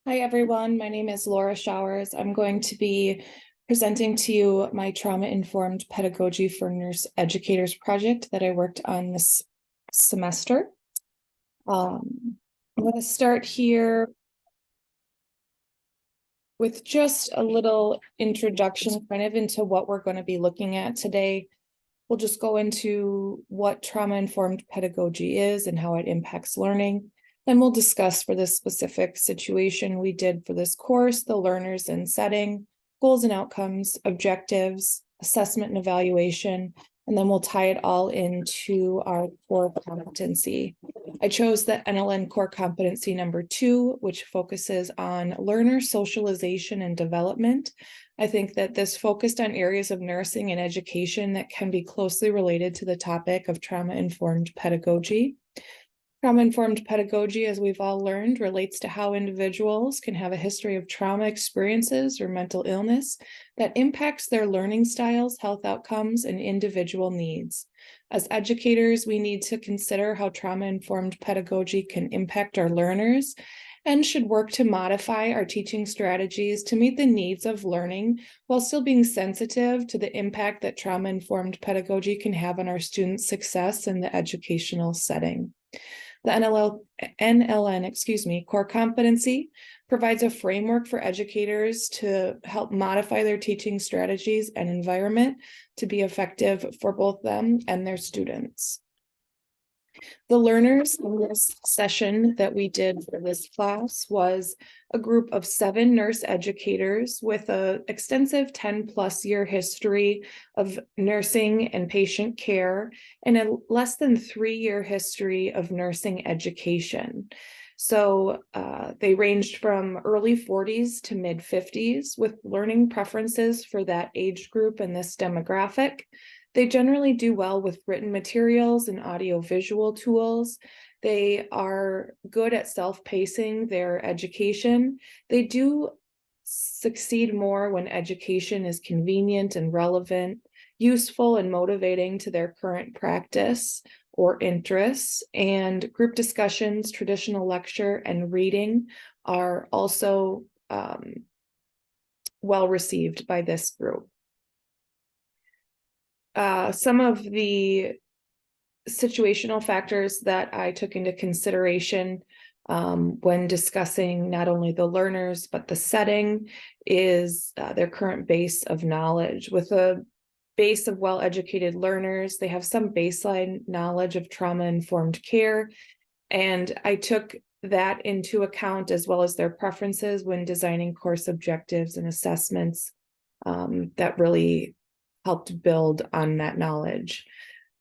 Hi, everyone. My name is Laura Showers. I'm going to be presenting to you my trauma-informed pedagogy for nurse educators project that I worked on this semester. I'm going to start here with just a little introduction kind of into what we're going to be looking at today. We'll just go into what trauma-informed pedagogy is and how it impacts learning. Then we'll discuss for this specific situation we did for this course, the learners and setting, goals and outcomes, objectives, assessment and evaluation, and then we'll tie it all into our core competency. I chose the NLN core competency number 2, which focuses on learner socialization and development. I think that this focused on areas of nursing and education that can be closely related to the topic of trauma-informed pedagogy. Trauma-informed pedagogy, as we've all learned, relates to how individuals can have a history of trauma experiences or mental illness that impacts their learning styles, health outcomes, and individual needs. As educators, we need to consider how trauma-informed pedagogy can impact our learners and should work to modify our teaching strategies to meet the needs of learning while still being sensitive to the impact that trauma-informed pedagogy can have on our students' success in the educational setting. The NLN, core competency provides a framework for educators to help modify their teaching strategies and environment to be effective for both them and their students. The learners in this session that we did for this class was a group of 7 nurse educators with an extensive 10+ year history of nursing and patient care and a less than 3-year history of nursing education. So they ranged from early 40s to mid 50s with learning preferences for that age group and this demographic. They generally do well with written materials and audio-visual tools. They are good at self-pacing their education. They do succeed more when education is convenient and relevant, useful and motivating to their current practice or interests. And group discussions, traditional lecture, and reading are also well received by this group. Some of the situational factors that I took into consideration when discussing not only the learners, but the setting is their current base of knowledge. With a base of well-educated learners, they have some baseline knowledge of trauma-informed care, and I took that into account as well as their preferences when designing course objectives and assessments that really helped build on that knowledge.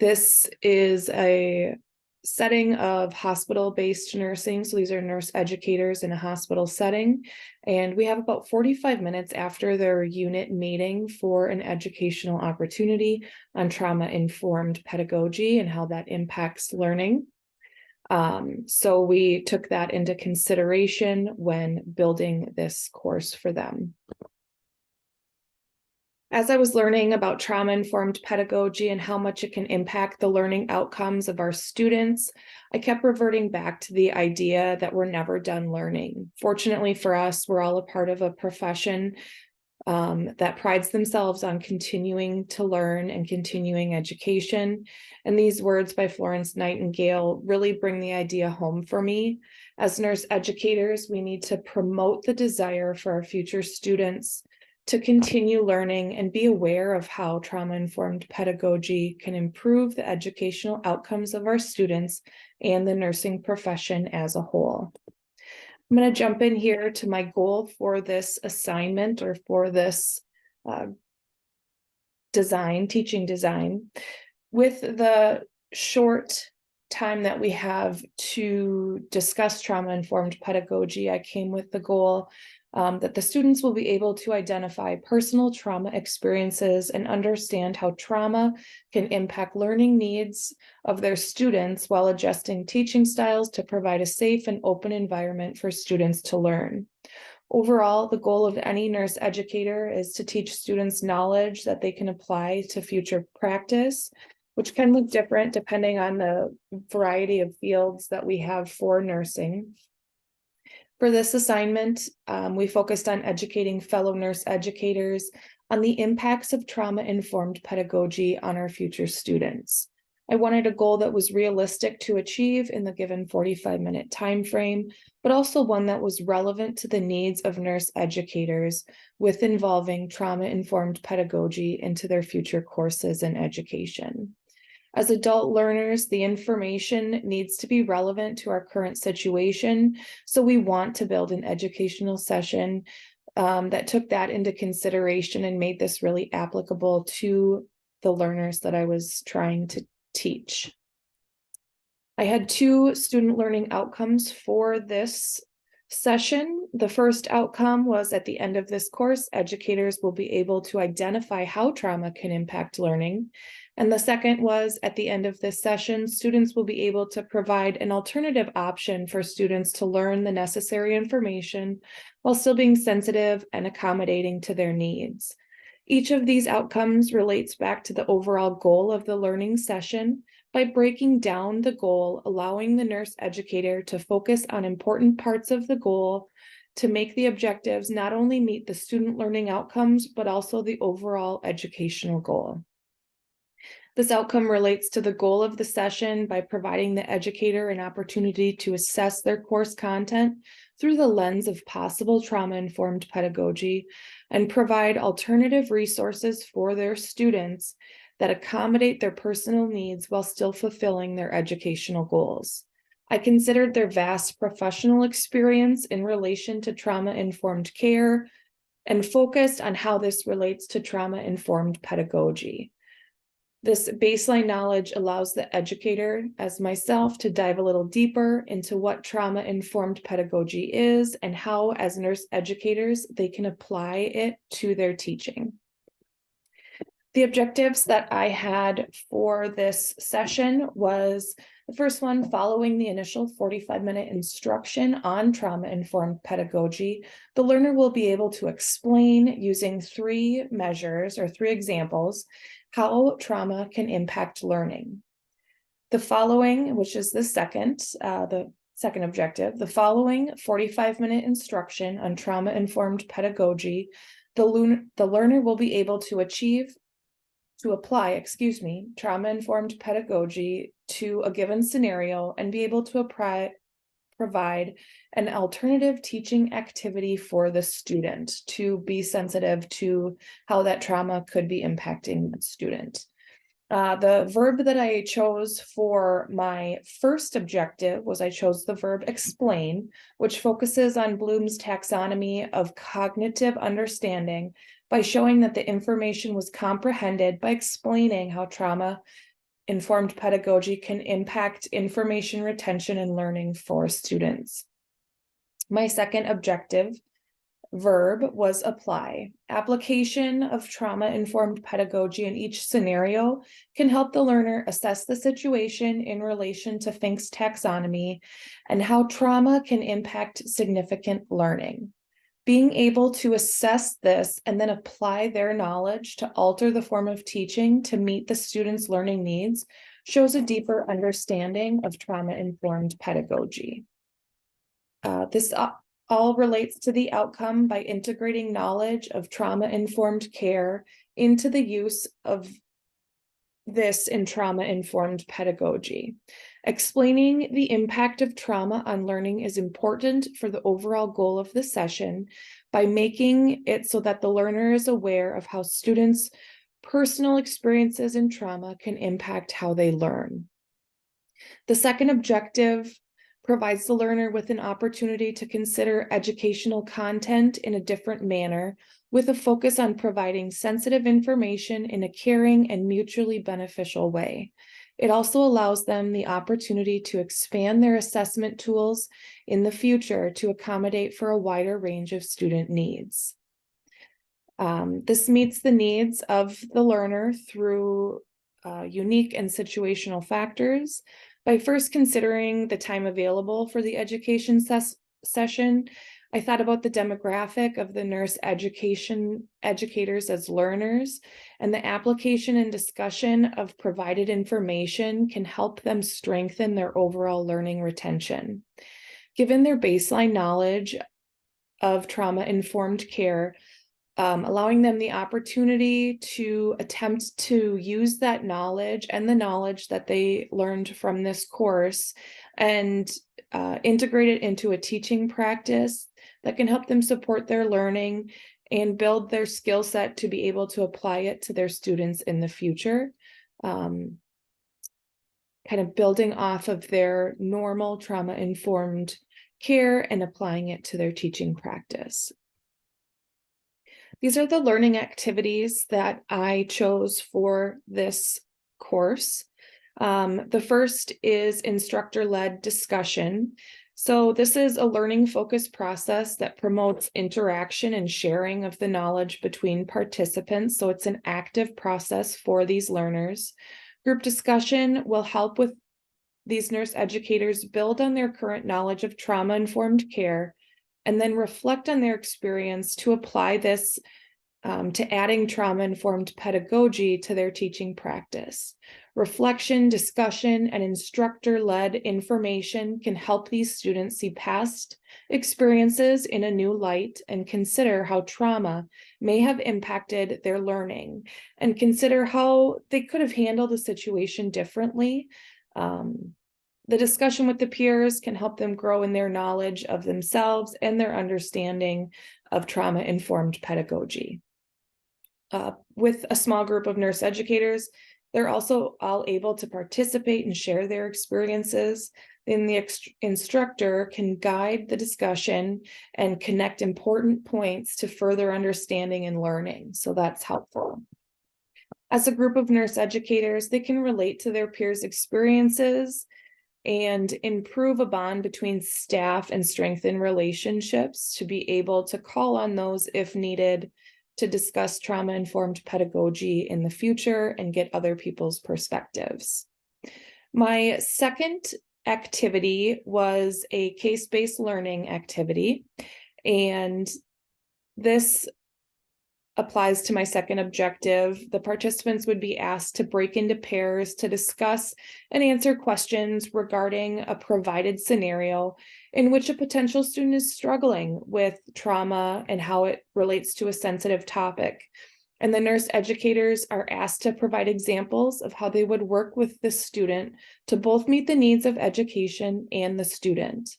This is a setting of hospital-based nursing. So these are nurse educators in a hospital setting. And we have about 45 minutes after their unit meeting for an educational opportunity on trauma-informed pedagogy and how that impacts learning. So we took that into consideration when building this course for them. As I was learning about trauma-informed pedagogy and how much it can impact the learning outcomes of our students, I kept reverting back to the idea that we're never done learning. Fortunately for us, we're all a part of a profession that prides themselves on continuing to learn and continuing education. And these words by Florence Nightingale really bring the idea home for me. As nurse educators, we need to promote the desire for our future students to continue learning and be aware of how trauma-informed pedagogy can improve the educational outcomes of our students and the nursing profession as a whole. I'm going to jump in here to my goal for this assignment or for this teaching design. With the short time that we have to discuss trauma-informed pedagogy, I came with the goal that the students will be able to identify personal trauma experiences and understand how trauma can impact learning needs of their students while adjusting teaching styles to provide a safe and open environment for students to learn. Overall, the goal of any nurse educator is to teach students knowledge that they can apply to future practice, which can look different depending on the variety of fields that we have for nursing. For this assignment, we focused on educating fellow nurse educators on the impacts of trauma-informed pedagogy on our future students. I wanted a goal that was realistic to achieve in the given 45-minute time frame, but also one that was relevant to the needs of nurse educators with involving trauma-informed pedagogy into their future courses and education. As adult learners, the information needs to be relevant to our current situation, so we want to build an educational session that took that into consideration and made this really applicable to the learners that I was trying to teach. I had 2 student learning outcomes for this session. The first outcome was at the end of this course, educators will be able to identify how trauma can impact learning. And the second was at the end of this session, students will be able to provide an alternative option for students to learn the necessary information while still being sensitive and accommodating to their needs. Each of these outcomes relates back to the overall goal of the learning session by breaking down the goal, allowing the nurse educator to focus on important parts of the goal to make the objectives not only meet the student learning outcomes, but also the overall educational goal. This outcome relates to the goal of the session by providing the educator an opportunity to assess their course content through the lens of possible trauma-informed pedagogy and provide alternative resources for their students that accommodate their personal needs while still fulfilling their educational goals. I considered their vast professional experience in relation to trauma-informed care and focused on how this relates to trauma-informed pedagogy. This baseline knowledge allows the educator, as myself, to dive a little deeper into what trauma-informed pedagogy is and how, as nurse educators, they can apply it to their teaching. The objectives that I had for this session was the first one, following the initial 45-minute instruction on trauma-informed pedagogy, the learner will be able to explain using 3 measures or 3 examples how trauma can impact learning. The following, which is the second objective, the following 45-minute instruction on trauma-informed pedagogy, the learner will be able to apply trauma-informed pedagogy to a given scenario and be able to provide an alternative teaching activity for the student to be sensitive to how that trauma could be impacting the student. The verb that I chose for my first objective was I chose the verb explain, which focuses on Bloom's taxonomy of cognitive understanding by showing that the information was comprehended by explaining how trauma-informed pedagogy can impact information retention and learning for students. My second objective verb was apply. Application of trauma-informed pedagogy in each scenario can help the learner assess the situation in relation to Fink's taxonomy and how trauma can impact significant learning. Being able to assess this and then apply their knowledge to alter the form of teaching to meet the students' learning needs shows a deeper understanding of trauma-informed pedagogy. This all relates to the outcome by integrating knowledge of trauma-informed care into the use of this in trauma-informed pedagogy. Explaining the impact of trauma on learning is important for the overall goal of the session by making it so that the learner is aware of how students' personal experiences in trauma can impact how they learn. The second objective provides the learner with an opportunity to consider educational content in a different manner, with a focus on providing sensitive information in a caring and mutually beneficial way. It also allows them the opportunity to expand their assessment tools in the future to accommodate for a wider range of student needs. This meets the needs of the learner through unique and situational factors. By first considering the time available for the education session, I thought about the demographic of the nurse educators as learners, and the application and discussion of provided information can help them strengthen their overall learning retention. given their baseline knowledge of trauma-informed care, allowing them the opportunity to attempt to use that knowledge and the knowledge that they learned from this course and integrate it into a teaching practice that can help them support their learning and build their skill set to be able to apply it to their students in the future. Kind of building off of their normal trauma-informed care and applying it to their teaching practice. These are the learning activities that I chose for this course. The first is instructor-led discussion. So this is a learning-focused process that promotes interaction and sharing of the knowledge between participants. So it's an active process for these learners. Group discussion will help with these nurse educators build on their current knowledge of trauma-informed care and then reflect on their experience to apply this to adding trauma-informed pedagogy to their teaching practice. Reflection, discussion, and instructor-led information can help these students see past experiences in a new light and consider how trauma may have impacted their learning and consider how they could have handled a situation differently. The discussion with the peers can help them grow in their knowledge of themselves and their understanding of trauma-informed pedagogy. With a small group of nurse educators, they're also all able to participate and share their experiences. Then the instructor can guide the discussion and connect important points to further understanding and learning. So that's helpful. As a group of nurse educators, they can relate to their peers' experiences and improve a bond between staff and strengthen relationships to be able to call on those if needed to discuss trauma-informed pedagogy in the future and get other people's perspectives. My second activity was a case-based learning activity, and this applies to my second objective. The participants would be asked to break into pairs to discuss and answer questions regarding a provided scenario in which a potential student is struggling with trauma and how it relates to a sensitive topic. And the nurse educators are asked to provide examples of how they would work with the student to both meet the needs of education and the student.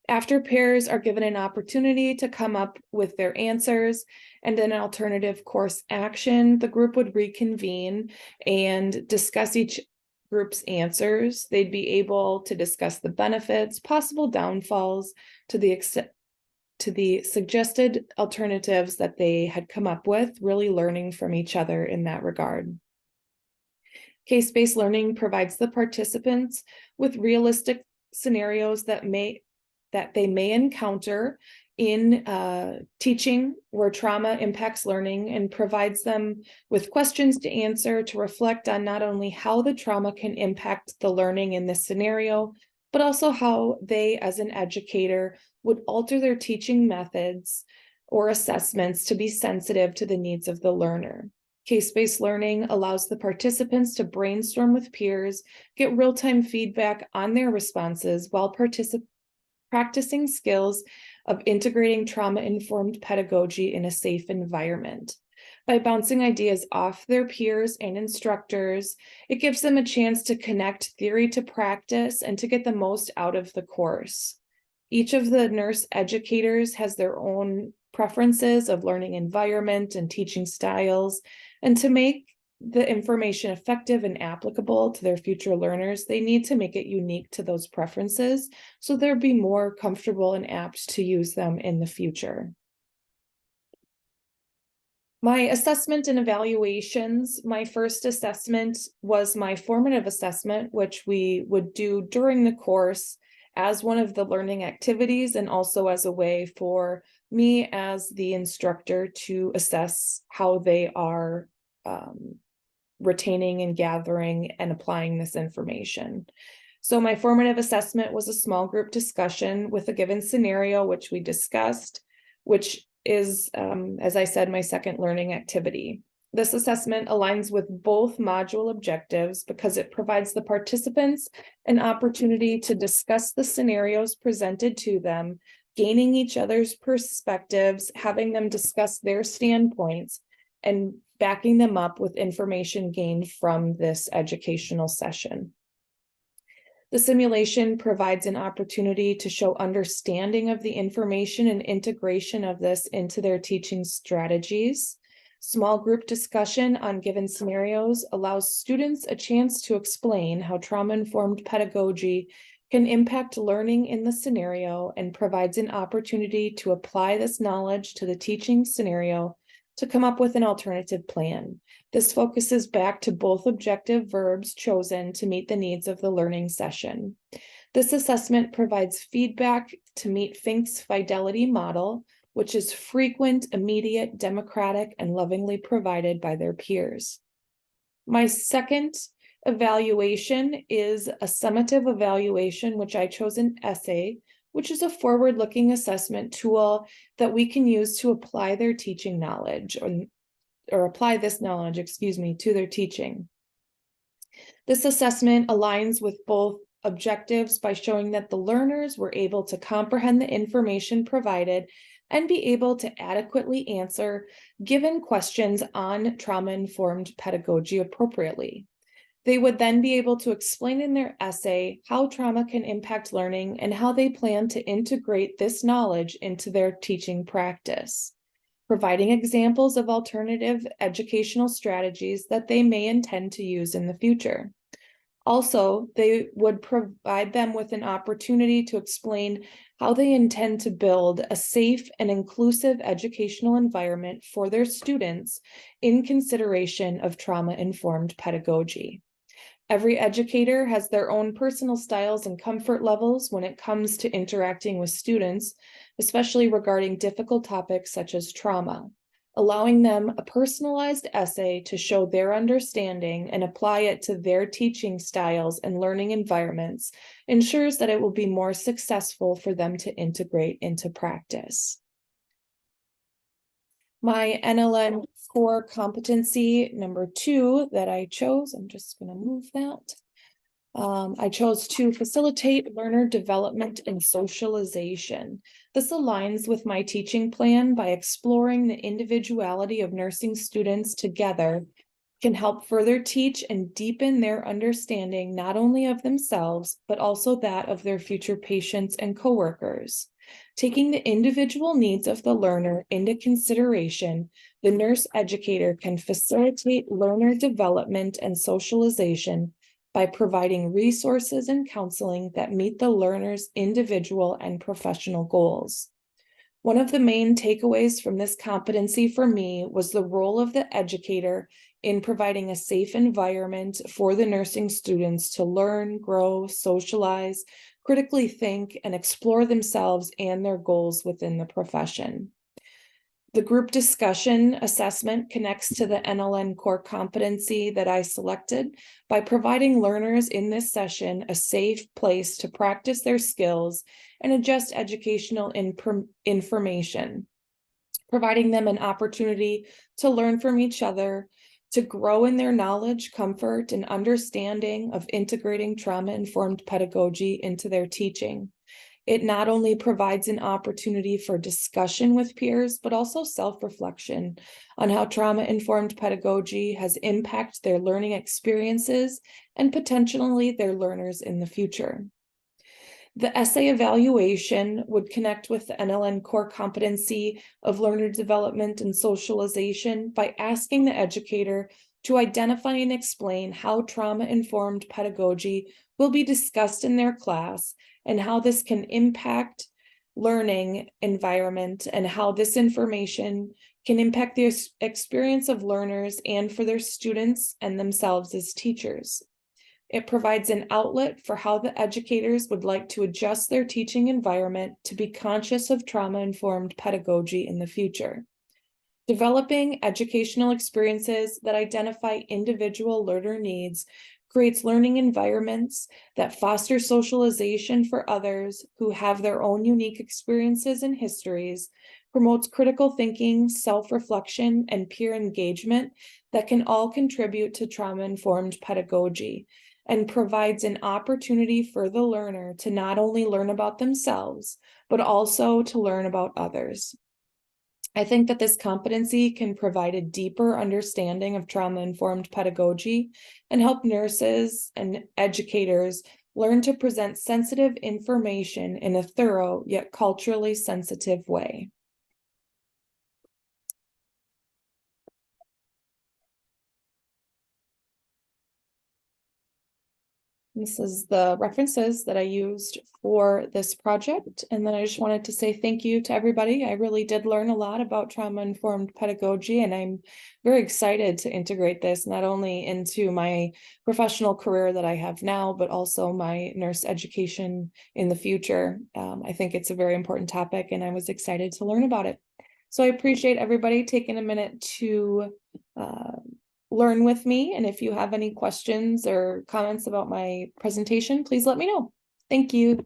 After pairs are given an opportunity to come up with their answers and an alternative course action, the group would reconvene and discuss each group's answers. They'd be able to discuss the benefits, possible downfalls to the suggested alternatives that they had come up with, really learning from each other in that regard. Case-based learning provides the participants with realistic scenarios that they may encounter in teaching where trauma impacts learning and provides them with questions to answer to reflect on not only how the trauma can impact the learning in this scenario, but also how they as an educator would alter their teaching methods or assessments to be sensitive to the needs of the learner. Case-based learning allows the participants to brainstorm with peers, get real-time feedback on their responses while practicing skills of integrating trauma-informed pedagogy in a safe environment. By bouncing ideas off their peers and instructors, it gives them a chance to connect theory to practice and to get the most out of the course. Each of the nurse educators has their own preferences of learning environment and teaching styles, and to make the information effective and applicable to their future learners, they need to make it unique to those preferences so they'll be more comfortable and apt to use them in the future. My assessment and evaluations, my first assessment was my formative assessment, which we would do during the course as one of the learning activities and also as a way for me as the instructor to assess how they are retaining and gathering and applying this information. So my formative assessment was a small group discussion with a given scenario, which we discussed, which is, as I said, my second learning activity. This assessment aligns with both module objectives because it provides the participants an opportunity to discuss the scenarios presented to them, gaining each other's perspectives, having them discuss their standpoints, and backing them up with information gained from this educational session. The simulation provides an opportunity to show understanding of the information and integration of this into their teaching strategies. Small group discussion on given scenarios allows students a chance to explain how trauma-informed pedagogy can impact learning in the scenario and provides an opportunity to apply this knowledge to the teaching scenario to come up with an alternative plan. This focuses back to both objective verbs chosen to meet the needs of the learning session. This assessment provides feedback to meet Fink's fidelity model, which is frequent, immediate, democratic, and lovingly provided by their peers. My second evaluation is a summative evaluation, which I chose an essay, which is a forward-looking assessment tool that we can use to apply their teaching knowledge or apply this knowledge, to their teaching. This assessment aligns with both objectives by showing that the learners were able to comprehend the information provided and be able to adequately answer given questions on trauma-informed pedagogy appropriately. They would then be able to explain in their essay how trauma can impact learning and how they plan to integrate this knowledge into their teaching practice, providing examples of alternative educational strategies that they may intend to use in the future. Also, they would provide them with an opportunity to explain how they intend to build a safe and inclusive educational environment for their students in consideration of trauma-informed pedagogy. Every educator has their own personal styles and comfort levels when it comes to interacting with students, especially regarding difficult topics such as trauma. Allowing them a personalized essay to show their understanding and apply it to their teaching styles and learning environments ensures that it will be more successful for them to integrate into practice. My NLN core competency number 2 that I chose, I'm just going to move that. I chose to facilitate learner development and socialization. This aligns with my teaching plan by exploring the individuality of nursing students together can help further teach and deepen their understanding not only of themselves, but also that of their future patients and coworkers. Taking the individual needs of the learner into consideration, the nurse educator can facilitate learner development and socialization by providing resources and counseling that meet the learner's individual and professional goals. One of the main takeaways from this competency for me was the role of the educator in providing a safe environment for the nursing students to learn, grow, socialize, critically think, and explore themselves and their goals within the profession. The group discussion assessment connects to the NLN core competency that I selected by providing learners in this session a safe place to practice their skills and adjust educational information, providing them an opportunity to learn from each other, to grow in their knowledge, comfort, and understanding of integrating trauma-informed pedagogy into their teaching. It not only provides an opportunity for discussion with peers, but also self-reflection on how trauma-informed pedagogy has impacted their learning experiences and potentially their learners in the future. The essay evaluation would connect with the NLN core competency of learner development and socialization by asking the educator to identify and explain how trauma-informed pedagogy will be discussed in their class and how this can impact learning environment and how this information can impact the experience of learners and for their students and themselves as teachers. It provides an outlet for how the educators would like to adjust their teaching environment to be conscious of trauma-informed pedagogy in the future. Developing educational experiences that identify individual learner needs creates learning environments that foster socialization for others who have their own unique experiences and histories, promotes critical thinking, self-reflection, and peer engagement that can all contribute to trauma-informed pedagogy, and provides an opportunity for the learner to not only learn about themselves, but also to learn about others. I think that this competency can provide a deeper understanding of trauma-informed pedagogy and help nurses and educators learn to present sensitive information in a thorough yet culturally sensitive way. This is the references that I used for this project. And then I just wanted to say thank you to everybody. I really did learn a lot about trauma-informed pedagogy, and I'm very excited to integrate this not only into my professional career that I have now, but also my nurse education in the future. I think it's a very important topic, and I was excited to learn about it. So I appreciate everybody taking a minute to learn with me. And if you have any questions or comments about my presentation, please let me know. Thank you.